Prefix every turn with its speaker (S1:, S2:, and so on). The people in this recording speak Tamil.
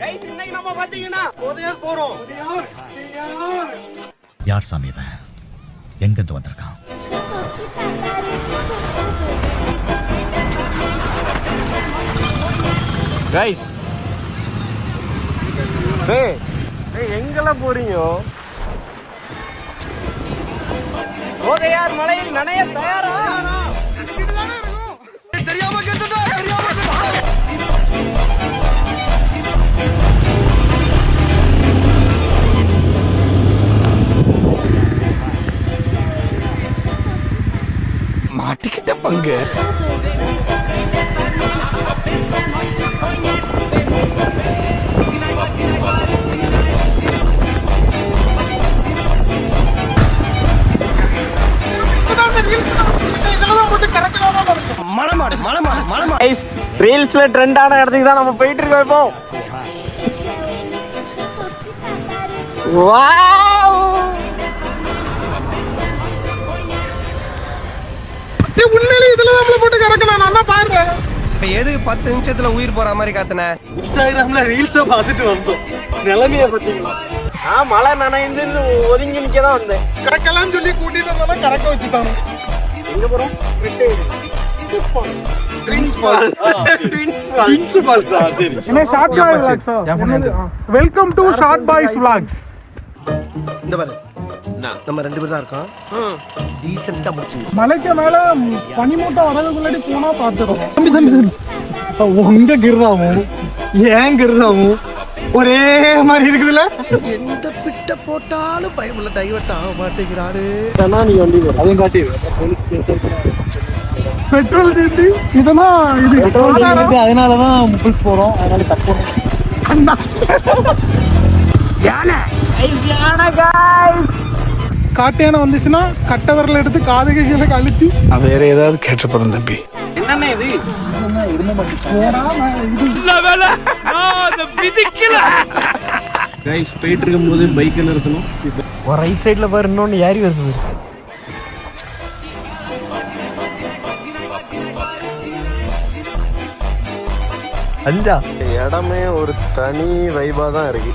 S1: கைஸ் இன்னைக்கு நம்ம பாத்தீங்கன்னா உதயார் போறோம்.
S2: யார் சாமி இவன்? எங்க இருந்து வந்திருக்கான்?
S1: கைஸ் எங்கெல்லாம் போறீங்க? உதயார் மலையில் நனைய தயாரா? தெரியாம கேட்டுட்டா, தெரியாம மாட்டிக்கிட்ட பங்கு. ரீல்ஸ்ல ட்ரெண்டான இடத்துக்கு தான் நம்ம போயிட்டு இருக்கோம் இப்போ. உண்மையிலே இதுல தான் போட்டு கறக்கணும். நான் தான் பாருங்க. இப்ப எதுக்கு 10 நிமிஷத்துல உயிர் போற மாதிரி காத்துன? இன்ஸ்டாகிராம்ல ரீல்ஸ பார்த்துட்டு வந்தோம். நிலைமைய பாத்தீங்களா? மழை நனைந்து ஒதுங்கி நிக்கதான் வந்தேன். கறக்கலாம் சொல்லி கூட்டிட்டு வந்தாலும் கறக்க வச்சுட்டாங்க. எங்க போறோம்?
S3: Welcome to short boys vlogs.
S1: இந்த பாரு நம்ம 2 பேர் தான் இருக்கோம். டீசென்ட்டா முடிச்சு
S3: மலைக்கு மேல பனிமூட்டம் வரதுக்குள்ளாடி போனா பாத்துறோம். உங்க கிருதாவும் ஏன் கிருதாவும் ஒரே மாதிரி இருக்குதுல்ல.
S1: எந்த பிட்ட போட்டாலும் பயமுள்ள டைவர்ட் ஆக மாட்டேங்கிறாரு.
S3: நீ வண்டி அதையும் காட்டி பெட்ரோல் தீர்த்து இதெல்லாம் இது அதனாலதான் முப்பிள்ஸ் போறோம். அதனால தப்போம். காட்டு யானை வந்துச்சுன்னா கட்டை விரல எடுத்து காது கைகளை அழுத்தி வேற ஏதாவது கேட்டு போறோம் தம்பி.
S1: என்னண்ணே இது?
S4: கைஸ் போயிட்டு இருக்கும்போது பைக்கை நிறுத்தணும்.
S3: ஒரு ரைட் சைடுல பாரு இன்னொன்னு ஏறி வருது.
S1: இடமே ஒரு தனி வைபா தான் இருக்கு.